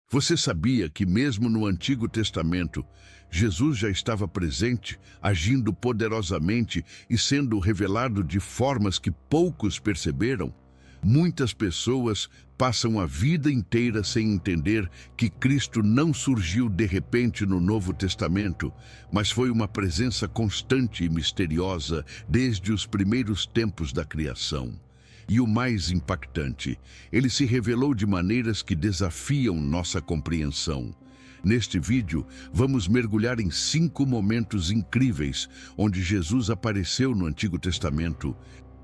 Você sabia que mesmo no Antigo Testamento, Jesus já estava presente, agindo poderosamente e sendo revelado de formas que poucos perceberam? Muitas pessoas passam a vida inteira sem entender que Cristo não surgiu de repente no Novo Testamento, mas foi uma presença constante e misteriosa desde os primeiros tempos da criação. E o mais impactante, ele se revelou de maneiras que desafiam nossa compreensão. Neste vídeo, vamos mergulhar em 5 momentos incríveis onde Jesus apareceu no Antigo Testamento,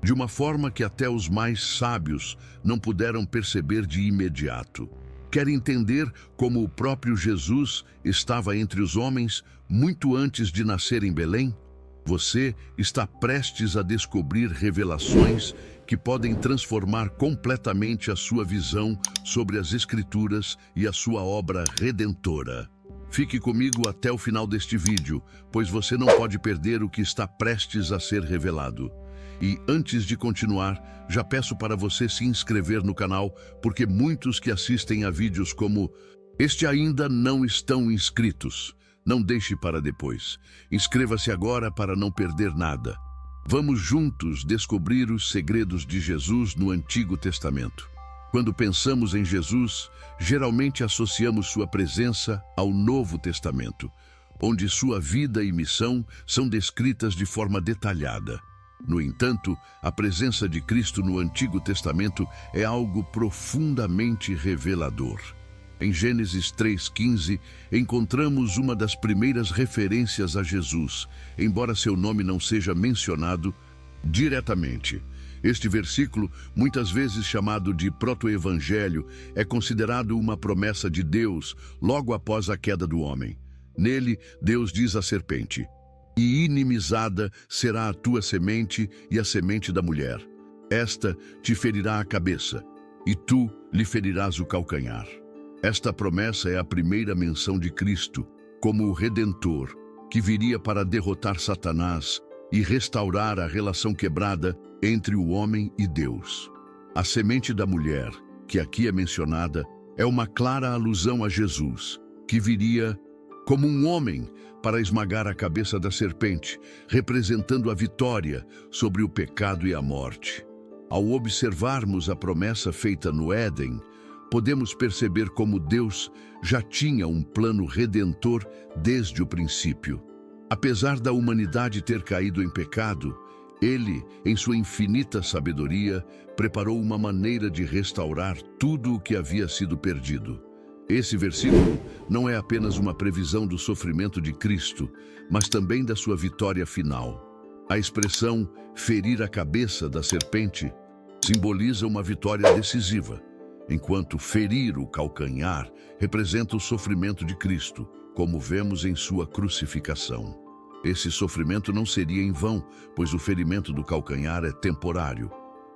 de uma forma que até os mais sábios não puderam perceber de imediato. Quer entender como o próprio Jesus estava entre os homens muito antes de nascer em Belém? Você está prestes a descobrir revelações que podem transformar completamente a sua visão sobre as Escrituras e a sua obra redentora. Fique comigo até o final deste vídeo, pois você não pode perder o que está prestes a ser revelado. E antes de continuar, já peço para você se inscrever no canal, porque muitos que assistem a vídeos como este ainda não estão inscritos. Não deixe para depois. Inscreva-se agora para não perder nada. Vamos juntos descobrir os segredos de Jesus no Antigo Testamento. Quando pensamos em Jesus, geralmente associamos sua presença ao Novo Testamento, onde sua vida e missão são descritas de forma detalhada. No entanto, a presença de Cristo no Antigo Testamento é algo profundamente revelador. Em Gênesis 3:15, encontramos uma das primeiras referências a Jesus, embora seu nome não seja mencionado diretamente. Este versículo, muitas vezes chamado de proto-evangelho, é considerado uma promessa de Deus logo após a queda do homem. Nele, Deus diz à serpente: "E inimizada será a tua semente e a semente da mulher. Esta te ferirá a cabeça, e tu lhe ferirás o calcanhar." Esta promessa é a primeira menção de Cristo como o Redentor, que viria para derrotar Satanás e restaurar a relação quebrada entre o homem e Deus. A semente da mulher, que aqui é mencionada, é uma clara alusão a Jesus, que viria como um homem para esmagar a cabeça da serpente, representando a vitória sobre o pecado e a morte. Ao observarmos a promessa feita no Éden, podemos perceber como Deus já tinha um plano redentor desde o princípio. Apesar da humanidade ter caído em pecado, Ele, em sua infinita sabedoria, preparou uma maneira de restaurar tudo o que havia sido perdido. Esse versículo não é apenas uma previsão do sofrimento de Cristo, mas também da sua vitória final. A expressão "ferir a cabeça da serpente" simboliza uma vitória decisiva, enquanto ferir o calcanhar representa o sofrimento de Cristo, como vemos em sua crucificação. Esse sofrimento não seria em vão, pois o ferimento do calcanhar é temporário,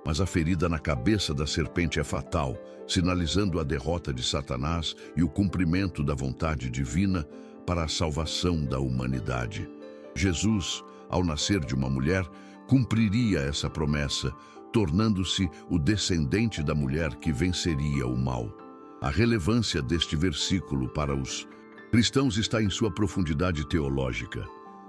mas a ferida na cabeça da serpente é fatal, sinalizando a derrota de Satanás e o cumprimento da vontade divina para a salvação da humanidade. Jesus, ao nascer de uma mulher, cumpriria essa promessa, tornando-se o descendente da mulher que venceria o mal. A relevância deste versículo para os cristãos está em sua profundidade teológica.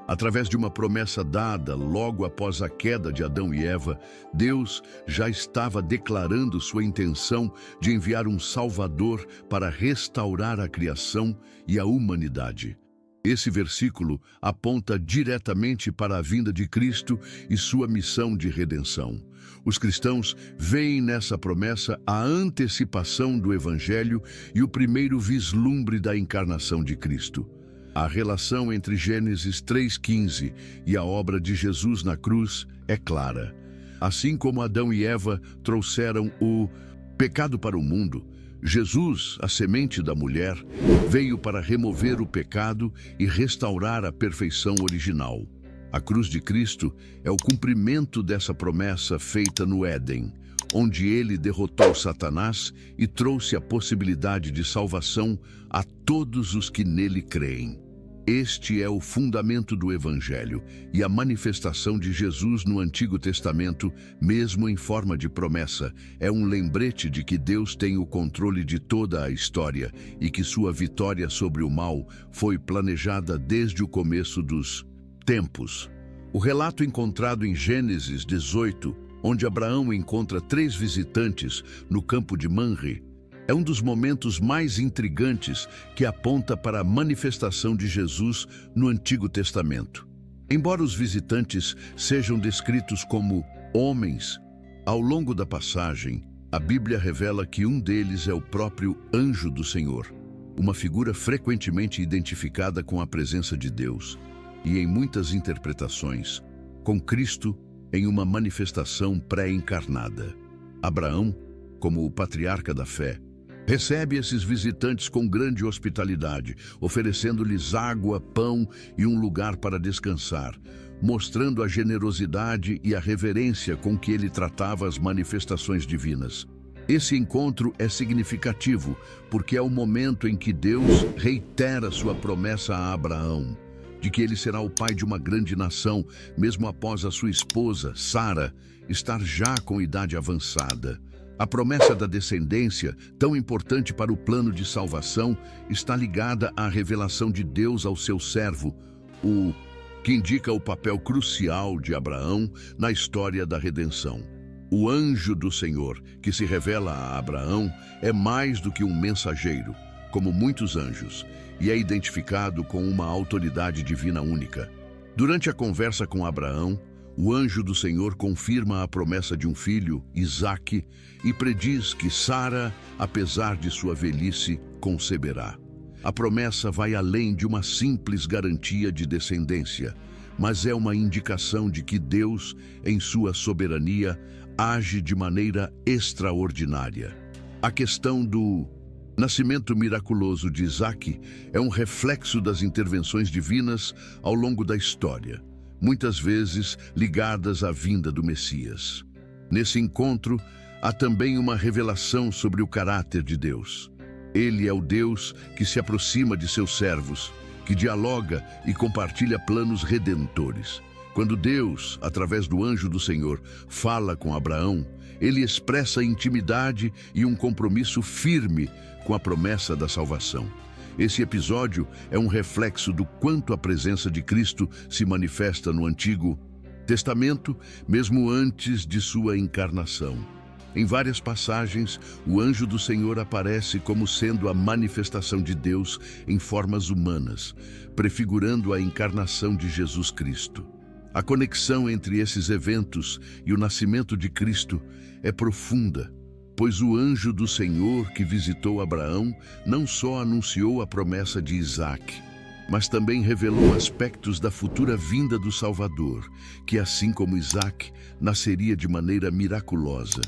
Através de uma promessa dada logo após a queda de Adão e Eva, Deus já estava declarando sua intenção de enviar um Salvador para restaurar a criação e a humanidade. Esse versículo aponta diretamente para a vinda de Cristo e sua missão de redenção. Os cristãos veem nessa promessa a antecipação do Evangelho e o primeiro vislumbre da encarnação de Cristo. A relação entre Gênesis 3:15 e a obra de Jesus na cruz é clara. Assim como Adão e Eva trouxeram o pecado para o mundo, Jesus, a semente da mulher, veio para remover o pecado e restaurar a perfeição original. A cruz de Cristo é o cumprimento dessa promessa feita no Éden, onde ele derrotou Satanás e trouxe a possibilidade de salvação a todos os que nele creem. Este é o fundamento do Evangelho e a manifestação de Jesus no Antigo Testamento, mesmo em forma de promessa, é um lembrete de que Deus tem o controle de toda a história e que sua vitória sobre o mal foi planejada desde o começo dos tempos. O relato encontrado em Gênesis 18, onde Abraão encontra 3 visitantes no campo de Manre, é um dos momentos mais intrigantes que aponta para a manifestação de Jesus no Antigo Testamento. Embora os visitantes sejam descritos como homens, ao longo da passagem, a Bíblia revela que um deles é o próprio anjo do Senhor, uma figura frequentemente identificada com a presença de Deus e, em muitas interpretações, com Cristo em uma manifestação pré-encarnada. Abraão, como o patriarca da fé, recebe esses visitantes com grande hospitalidade, oferecendo-lhes água, pão e um lugar para descansar, mostrando a generosidade e a reverência com que ele tratava as manifestações divinas. Esse encontro é significativo porque é o momento em que Deus reitera sua promessa a Abraão, de que ele será o pai de uma grande nação, mesmo após a sua esposa, Sara, estar já com idade avançada. A promessa da descendência, tão importante para o plano de salvação, está ligada à revelação de Deus ao seu servo, o que indica o papel crucial de Abraão na história da redenção. O anjo do Senhor, que se revela a Abraão, é mais do que um mensageiro, como muitos anjos, e é identificado com uma autoridade divina única. Durante a conversa com Abraão, o anjo do Senhor confirma a promessa de um filho, Isaque, e prediz que Sara, apesar de sua velhice, conceberá. A promessa vai além de uma simples garantia de descendência, mas é uma indicação de que Deus, em sua soberania, age de maneira extraordinária. A questão do nascimento miraculoso de Isaque é um reflexo das intervenções divinas ao longo da história, muitas vezes ligadas à vinda do Messias. Nesse encontro, há também uma revelação sobre o caráter de Deus. Ele é o Deus que se aproxima de seus servos, que dialoga e compartilha planos redentores. Quando Deus, através do anjo do Senhor, fala com Abraão, ele expressa intimidade e um compromisso firme com a promessa da salvação. Esse episódio é um reflexo do quanto a presença de Cristo se manifesta no Antigo Testamento, mesmo antes de sua encarnação. Em várias passagens, o anjo do Senhor aparece como sendo a manifestação de Deus em formas humanas, prefigurando a encarnação de Jesus Cristo. A conexão entre esses eventos e o nascimento de Cristo é profunda, pois o anjo do Senhor que visitou Abraão não só anunciou a promessa de Isaque, mas também revelou aspectos da futura vinda do Salvador, que, assim como Isaque, nasceria de maneira miraculosa.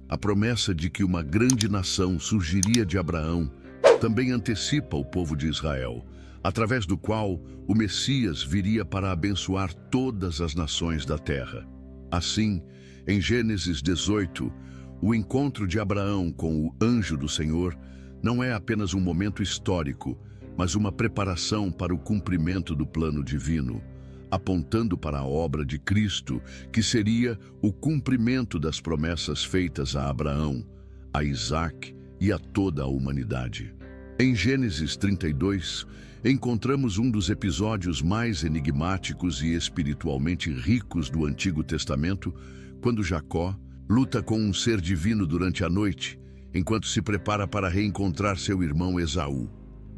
A promessa de que uma grande nação surgiria de Abraão também antecipa o povo de Israel, através do qual o Messias viria para abençoar todas as nações da terra. Assim, em Gênesis 18, o encontro de Abraão com o anjo do Senhor não é apenas um momento histórico, mas uma preparação para o cumprimento do plano divino, apontando para a obra de Cristo, que seria o cumprimento das promessas feitas a Abraão, a Isaque e a toda a humanidade. Em Gênesis 32, encontramos um dos episódios mais enigmáticos e espiritualmente ricos do Antigo Testamento, quando Jacó luta com um ser divino durante a noite, enquanto se prepara para reencontrar seu irmão Esaú.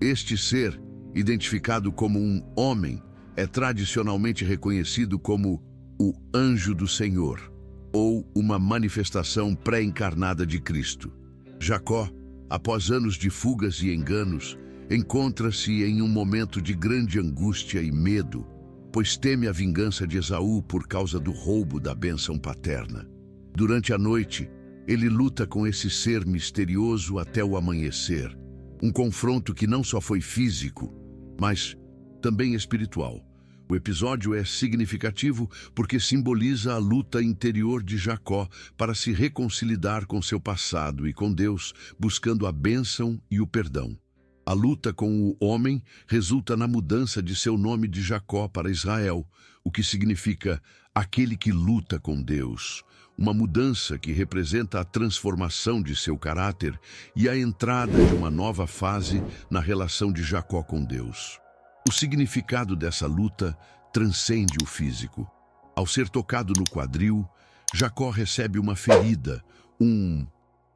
Este ser, identificado como um homem, é tradicionalmente reconhecido como o anjo do Senhor, ou uma manifestação pré-encarnada de Cristo. Jacó, após anos de fugas e enganos, encontra-se em um momento de grande angústia e medo, pois teme a vingança de Esaú por causa do roubo da bênção paterna. Durante a noite, ele luta com esse ser misterioso até o amanhecer, um confronto que não só foi físico, mas também espiritual. O episódio é significativo porque simboliza a luta interior de Jacó para se reconciliar com seu passado e com Deus, buscando a bênção e o perdão. A luta com o homem resulta na mudança de seu nome de Jacó para Israel, o que significa aquele que luta com Deus. Uma mudança que representa a transformação de seu caráter e a entrada de uma nova fase na relação de Jacó com Deus. O significado dessa luta transcende o físico. Ao ser tocado no quadril, Jacó recebe uma ferida, um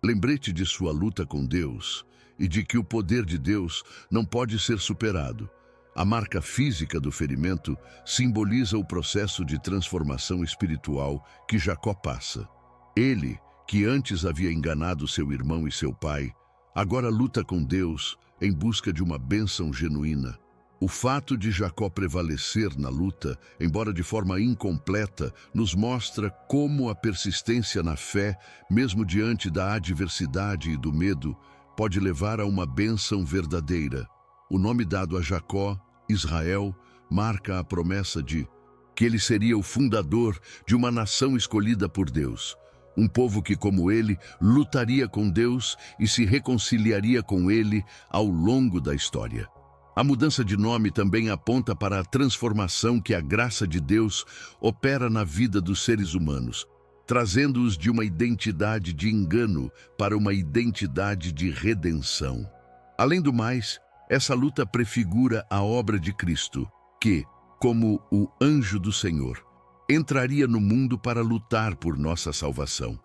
lembrete de sua luta com Deus e de que o poder de Deus não pode ser superado. A marca física do ferimento simboliza o processo de transformação espiritual que Jacó passa. Ele, que antes havia enganado seu irmão e seu pai, agora luta com Deus em busca de uma bênção genuína. O fato de Jacó prevalecer na luta, embora de forma incompleta, nos mostra como a persistência na fé, mesmo diante da adversidade e do medo, pode levar a uma bênção verdadeira. O nome dado a Jacó, Israel, marca a promessa de que ele seria o fundador de uma nação escolhida por Deus. Um povo que, como ele, lutaria com Deus e se reconciliaria com ele ao longo da história. A mudança de nome também aponta para a transformação que a graça de Deus opera na vida dos seres humanos, trazendo-os de uma identidade de engano para uma identidade de redenção. Além do mais, essa luta prefigura a obra de Cristo, que, como o anjo do Senhor, entraria no mundo para lutar por nossa salvação.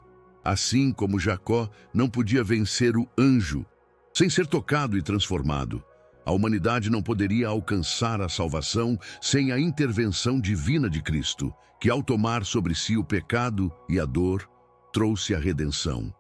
Assim como Jacó não podia vencer o anjo sem ser tocado e transformado, a humanidade não poderia alcançar a salvação sem a intervenção divina de Cristo, que ao tomar sobre si o pecado e a dor, trouxe a redenção.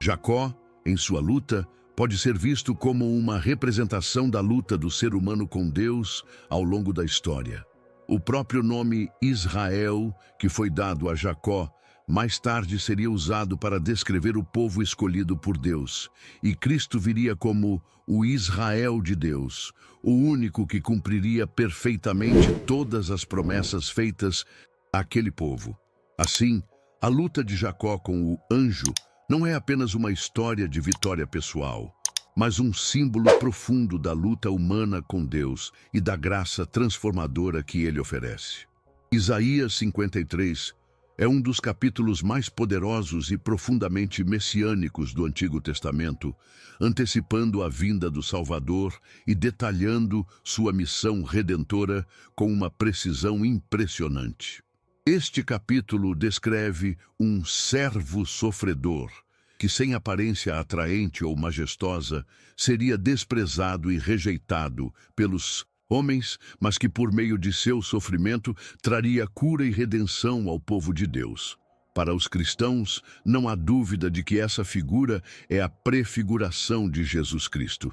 Jacó, em sua luta, pode ser visto como uma representação da luta do ser humano com Deus ao longo da história. O próprio nome Israel, que foi dado a Jacó, mais tarde seria usado para descrever o povo escolhido por Deus, e Cristo viria como o Israel de Deus, o único que cumpriria perfeitamente todas as promessas feitas àquele povo. Assim, a luta de Jacó com o anjo não é apenas uma história de vitória pessoal, mas um símbolo profundo da luta humana com Deus e da graça transformadora que ele oferece. Isaías 53 é um dos capítulos mais poderosos e profundamente messiânicos do Antigo Testamento, antecipando a vinda do Salvador e detalhando sua missão redentora com uma precisão impressionante. Este capítulo descreve um servo sofredor, que sem aparência atraente ou majestosa, seria desprezado e rejeitado pelos homens, mas que por meio de seu sofrimento traria cura e redenção ao povo de Deus. Para os cristãos, não há dúvida de que essa figura é a prefiguração de Jesus Cristo.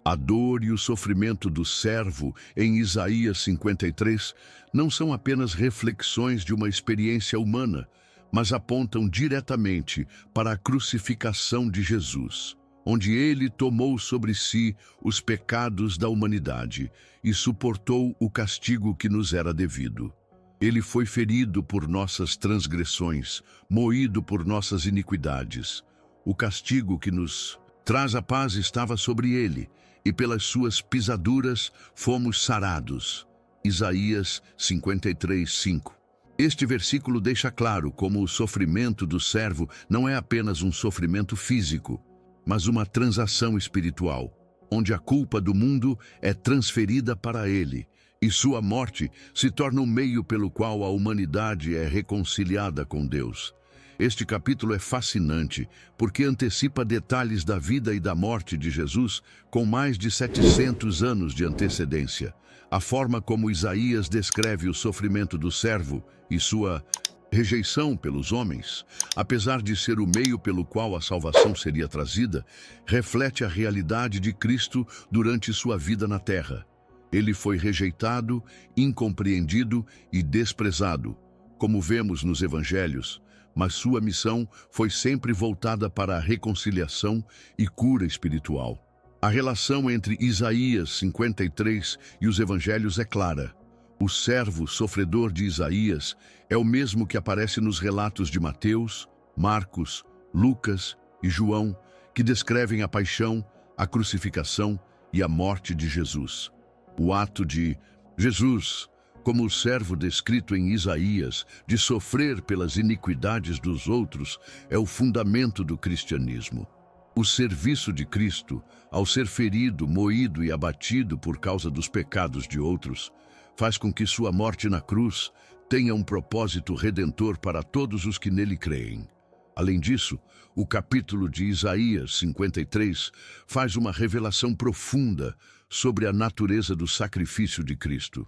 A dor e o sofrimento do servo em Isaías 53 não são apenas reflexões de uma experiência humana, mas apontam diretamente para a crucificação de Jesus, onde ele tomou sobre si os pecados da humanidade e suportou o castigo que nos era devido. Ele foi ferido por nossas transgressões, moído por nossas iniquidades. O castigo que nos traz a paz estava sobre ele, e pelas suas pisaduras fomos sarados. Isaías 53:5. Este versículo deixa claro como o sofrimento do servo não é apenas um sofrimento físico, mas uma transação espiritual, onde a culpa do mundo é transferida para ele, e sua morte se torna o meio pelo qual a humanidade é reconciliada com Deus. Este capítulo é fascinante, porque antecipa detalhes da vida e da morte de Jesus com mais de 700 anos de antecedência. A forma como Isaías descreve o sofrimento do servo e sua rejeição pelos homens, apesar de ser o meio pelo qual a salvação seria trazida, reflete a realidade de Cristo durante sua vida na terra. Ele foi rejeitado, incompreendido e desprezado, como vemos nos evangelhos, mas sua missão foi sempre voltada para a reconciliação e cura espiritual. A relação entre Isaías 53 e os evangelhos é clara. O servo sofredor de Isaías é o mesmo que aparece nos relatos de Mateus, Marcos, Lucas e João, que descrevem a paixão, a crucificação e a morte de Jesus. O ato de Jesus, como o servo descrito em Isaías, de sofrer pelas iniquidades dos outros, é o fundamento do cristianismo. O serviço de Cristo, ao ser ferido, moído e abatido por causa dos pecados de outros, faz com que sua morte na cruz tenha um propósito redentor para todos os que nele creem. Além disso, o capítulo de Isaías 53 faz uma revelação profunda sobre a natureza do sacrifício de Cristo.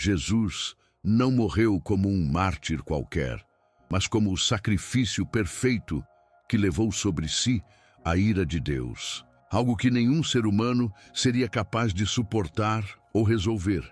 Jesus não morreu como um mártir qualquer, mas como o sacrifício perfeito que levou sobre si a ira de Deus, algo que nenhum ser humano seria capaz de suportar ou resolver.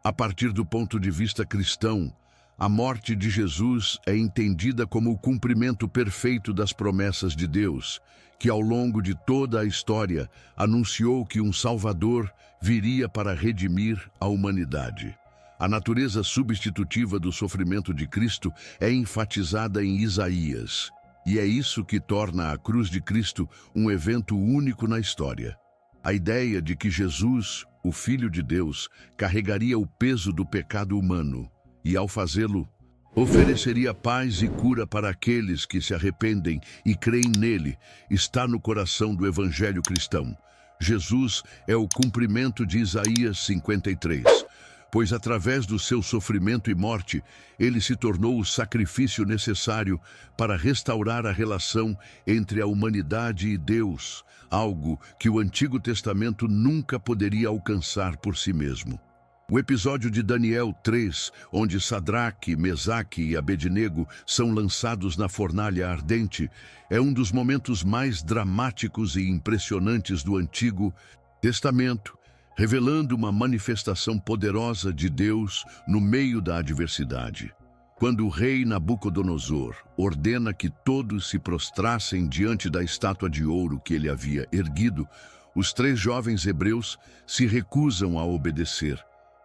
A partir do ponto de vista cristão, a morte de Jesus é entendida como o cumprimento perfeito das promessas de Deus, que ao longo de toda a história anunciou que um Salvador viria para redimir a humanidade. A natureza substitutiva do sofrimento de Cristo é enfatizada em Isaías, e é isso que torna a cruz de Cristo um evento único na história. A ideia de que Jesus, o Filho de Deus, carregaria o peso do pecado humano e, ao fazê-lo, ofereceria paz e cura para aqueles que se arrependem e creem nele, está no coração do Evangelho cristão. Jesus é o cumprimento de Isaías 53. Pois através do seu sofrimento e morte, ele se tornou o sacrifício necessário para restaurar a relação entre a humanidade e Deus, algo que o Antigo Testamento nunca poderia alcançar por si mesmo. O episódio de Daniel 3, onde Sadraque, Mesaque e Abednego são lançados na fornalha ardente, é um dos momentos mais dramáticos e impressionantes do Antigo Testamento, revelando uma manifestação poderosa de Deus no meio da adversidade. Quando o rei Nabucodonosor ordena que todos se prostrassem diante da estátua de ouro que ele havia erguido, os 3 jovens hebreus se recusam a obedecer,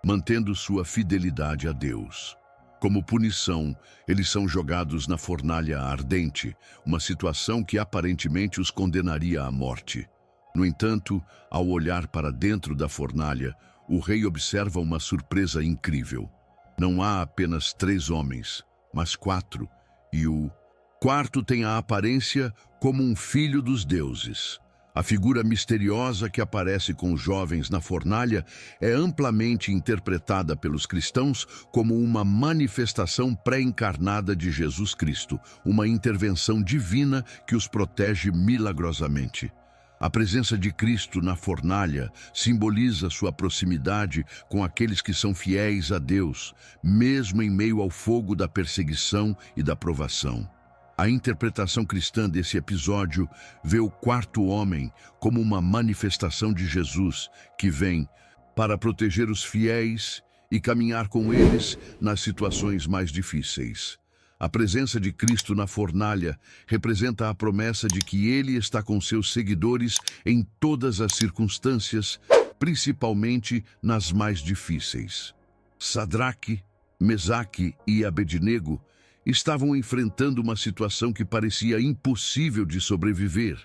mantendo sua fidelidade a Deus. Como punição, eles são jogados na fornalha ardente, uma situação que aparentemente os condenaria à morte. No entanto, ao olhar para dentro da fornalha, o rei observa uma surpresa incrível. Não há apenas 3 homens, mas 4, e o quarto tem a aparência como um filho dos deuses. A figura misteriosa que aparece com os jovens na fornalha é amplamente interpretada pelos cristãos como uma manifestação pré-encarnada de Jesus Cristo, uma intervenção divina que os protege milagrosamente. A presença de Cristo na fornalha simboliza sua proximidade com aqueles que são fiéis a Deus, mesmo em meio ao fogo da perseguição e da provação. A interpretação cristã desse episódio vê o quarto homem como uma manifestação de Jesus, que vem para proteger os fiéis e caminhar com eles nas situações mais difíceis. A presença de Cristo na fornalha representa a promessa de que Ele está com seus seguidores em todas as circunstâncias, principalmente nas mais difíceis. Sadraque, Mesaque e Abednego estavam enfrentando uma situação que parecia impossível de sobreviver,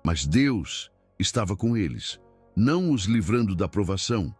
mas Deus estava com eles, não os livrando da provação,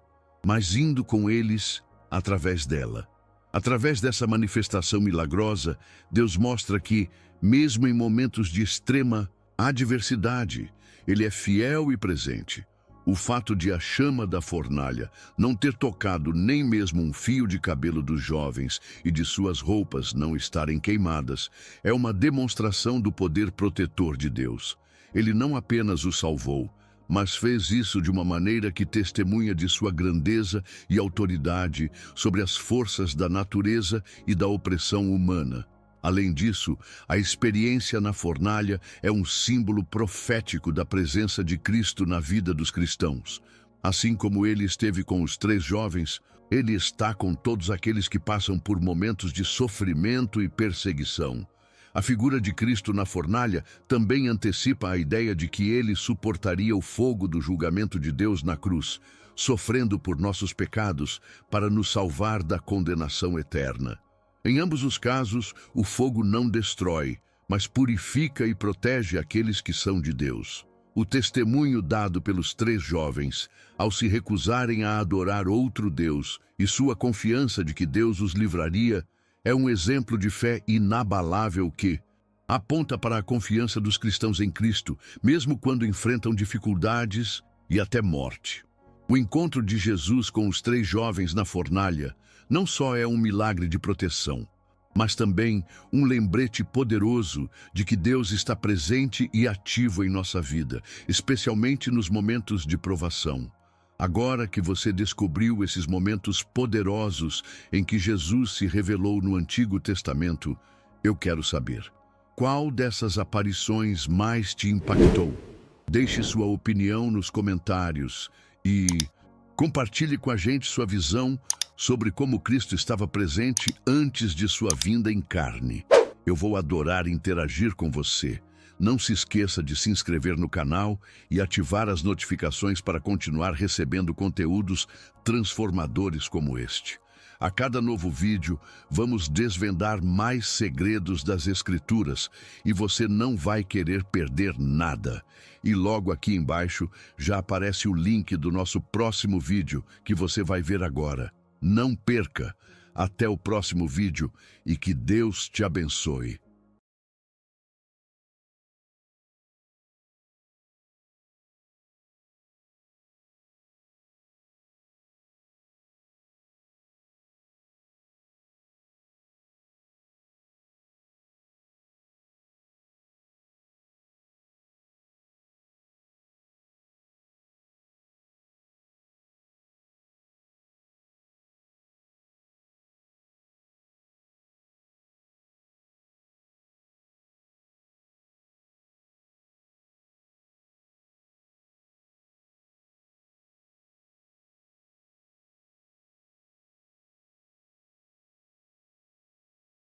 mas indo com eles através dela. Através dessa manifestação milagrosa, Deus mostra que, mesmo em momentos de extrema adversidade, Ele é fiel e presente. O fato de a chama da fornalha não ter tocado nem mesmo um fio de cabelo dos jovens e de suas roupas não estarem queimadas é uma demonstração do poder protetor de Deus. Ele não apenas os salvou, mas fez isso de uma maneira que testemunha de sua grandeza e autoridade sobre as forças da natureza e da opressão humana. Além disso, a experiência na fornalha é um símbolo profético da presença de Cristo na vida dos cristãos. Assim como ele esteve com os 3 jovens, ele está com todos aqueles que passam por momentos de sofrimento e perseguição. A figura de Cristo na fornalha também antecipa a ideia de que ele suportaria o fogo do julgamento de Deus na cruz, sofrendo por nossos pecados para nos salvar da condenação eterna. Em ambos os casos, o fogo não destrói, mas purifica e protege aqueles que são de Deus. O testemunho dado pelos 3 jovens, ao se recusarem a adorar outro Deus e sua confiança de que Deus os livraria, é um exemplo de fé inabalável que aponta para a confiança dos cristãos em Cristo, mesmo quando enfrentam dificuldades e até morte. O encontro de Jesus com os 3 jovens na fornalha não só é um milagre de proteção, mas também um lembrete poderoso de que Deus está presente e ativo em nossa vida, especialmente nos momentos de provação. Agora que você descobriu esses momentos poderosos em que Jesus se revelou no Antigo Testamento, eu quero saber: qual dessas aparições mais te impactou? Deixe sua opinião nos comentários e compartilhe com a gente sua visão sobre como Cristo estava presente antes de sua vinda em carne. Eu vou adorar interagir com você. Não se esqueça de se inscrever no canal e ativar as notificações para continuar recebendo conteúdos transformadores como este. A cada novo vídeo, vamos desvendar mais segredos das Escrituras e você não vai querer perder nada. E logo aqui embaixo já aparece o link do nosso próximo vídeo que você vai ver agora. Não perca! Até o próximo vídeo e que Deus te abençoe.